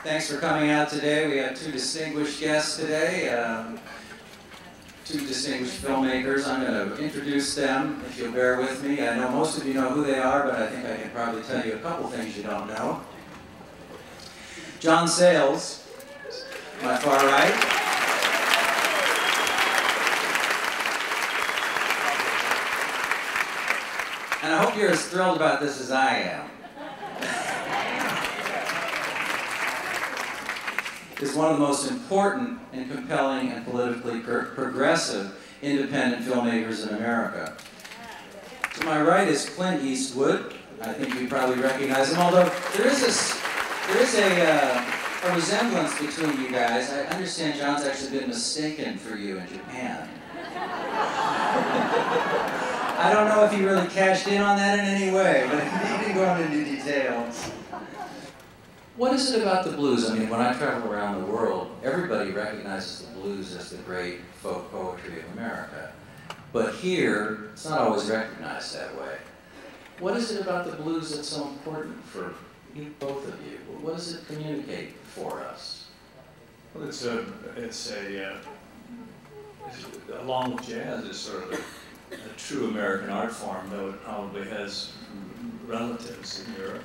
Thanks for coming out today. We have two distinguished guests today, two distinguished filmmakers. I'm going to introduce them, if you'll bear with me. I know most of you know who they are, but I think I can probably tell you a couple things you don't know. John Sayles, my far right. And I hope you're as thrilled about this as I am. Is one of the most important and compelling and politically progressive independent filmmakers in America. To my right is Clint Eastwood. I think you probably recognize him, although there is a resemblance between you guys. I understand John's actually been mistaken for you in Japan. I don't know if he really cashed in on that in any way, but he didn't go into details. What is it about the blues? I mean, when I travel around the world, everybody recognizes the blues as the great folk poetry of America. But here, it's not always recognized that way. What is it about the blues that's so important for you, both of you? What does it communicate for us? Well, along with jazz, it's sort of a true American art form, though it probably has relatives in Europe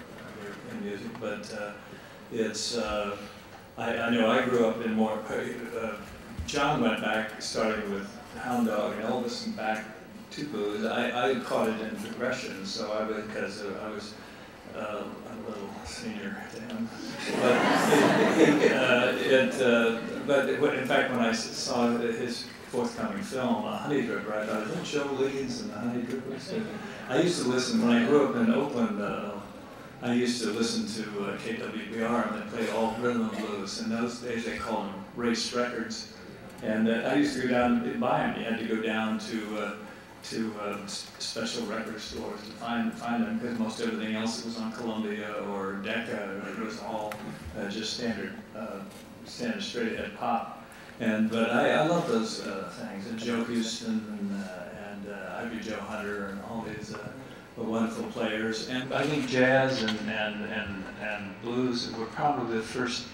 in music, but I know I grew up in more, John went back, starting with Hound Dog and Elvis and back to blues. I caught it in progression, so because I was a little senior to him. But in fact, when I saw his forthcoming film, Honey Dripper, I thought, is that Joe Leeds and the Honey Drippers? I used to listen, when I grew up in Oakland, I used to listen to KWBR, and they played all rhythm and blues. In those days, they called them race records. And I used to go down and buy them. You had to go down to special record stores to find them, because most everything else was on Columbia or Decca. It was all just standard straight ahead pop. But I love those things. And Joe Houston and Ivy Joe Hunter and all these wonderful players. And I think jazz and blues were probably the first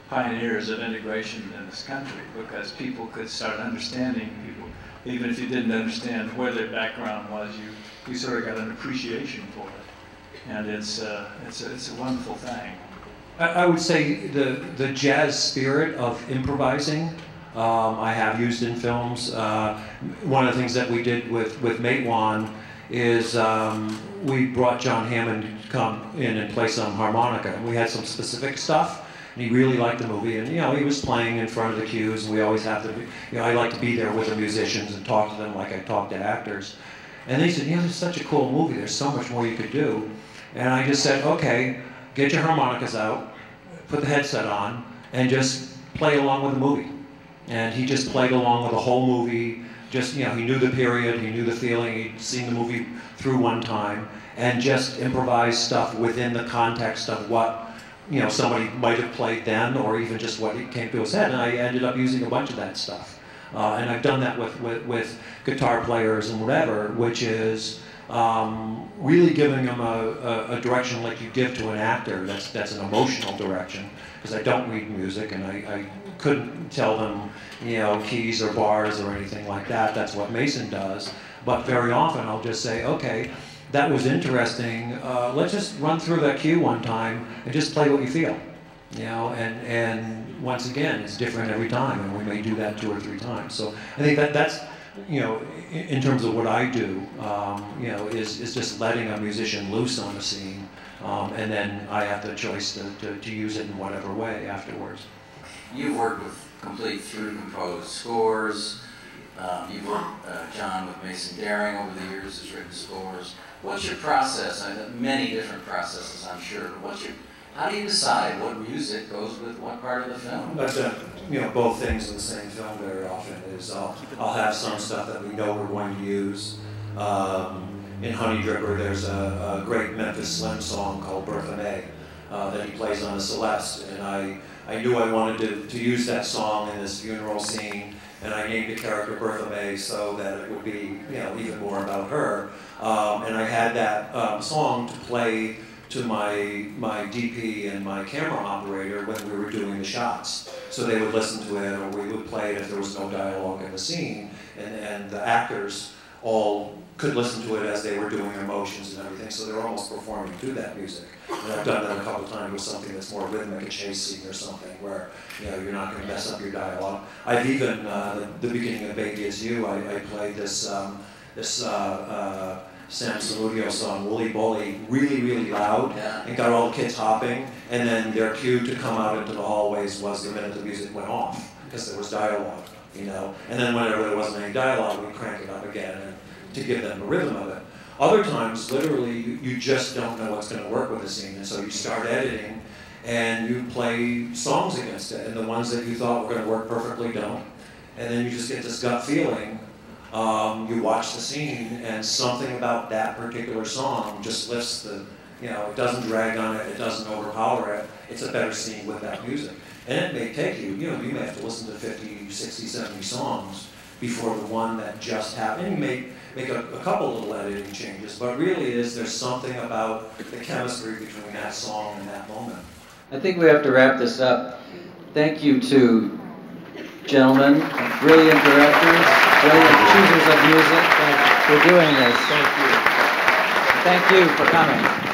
pioneers of integration in this country, because people could start understanding people. Even if you didn't understand where their background was, you sort of got an appreciation for it. And it's a wonderful thing. I would say the jazz spirit of improvising, I have used in films. One of the things that we did with Matewan is we brought John Hammond to come in and play some harmonica. And we had some specific stuff, and he really liked the movie. And he was playing in front of the cues, and we always have to be, I like to be there with the musicians and talk to them like I talk to actors. And they said, this is such a cool movie, there's so much more you could do. And I just said, okay, get your harmonicas out, put the headset on, and just play along with the movie. And he just played along with the whole movie. Just, he knew the period, he knew the feeling, he'd seen the movie through one time, and just improvised stuff within the context of what, somebody might have played then, or even just what came to his head. And I ended up using a bunch of that stuff. And I've done that with guitar players and whatever, which is really giving them a direction like you give to an actor. That's an emotional direction, because I don't read music, and I couldn't tell them, keys or bars or anything like that. That's what Mason does. But very often I'll just say, okay, that was interesting. Let's just run through that cue one time and just play what you feel. And once again, it's different every time, and we may do that 2 or 3 times. So I think that's, in terms of what I do, is just letting a musician loose on the scene, and then I have the choice to use it in whatever way afterwards. You've worked with complete through composed scores. You've worked, John, with Mason Daring over the years, has written scores. What's your process? I have many different processes, I'm sure. But how do you decide what music goes with what part of the film? That's both things in the same film very often. Is I'll have some stuff that we know we're going to use. In Honey Dripper, there's a great Memphis Slim song called Bertha May that he plays on the Celeste, and I knew I wanted to use that song in this funeral scene, and I named the character Bertha May so that it would be even more about her. And I had that song to play to my DP and my camera operator when we were doing the shots. So they would listen to it, or we would play it if there was no dialogue in the scene, and the actors all could listen to it as they were doing their motions and everything, so they were almost performing to that music. And I've done that a couple of times with something that's more rhythmic, a chase scene or something, where you're not going to mess up your dialogue. I've even, the beginning of Baby Is You, I played this Sam Samudio song, Wooly Bully, really, really loud, and got all the kids hopping, and then their cue to come out into the hallways was the minute the music went off, because there was dialogue, and then whenever there wasn't any dialogue, we crank it up again and to give them the rhythm of it. Other times, literally, you just don't know what's going to work with the scene, and so you start editing, and you play songs against it, and the ones that you thought were going to work perfectly don't, and then you just get this gut feeling. You watch the scene, and something about that particular song just lifts the, it doesn't drag on it, it doesn't overpower it, it's a better scene with that music. And it may take you, you may have to listen to 50, 60, 70 songs before the one that just happened. You may make a couple little editing changes, but really there's something about the chemistry between that song and that moment. I think we have to wrap this up. Thank you to gentlemen, brilliant directors, brilliant choosers of music for doing this. Thank you. Thank you for coming.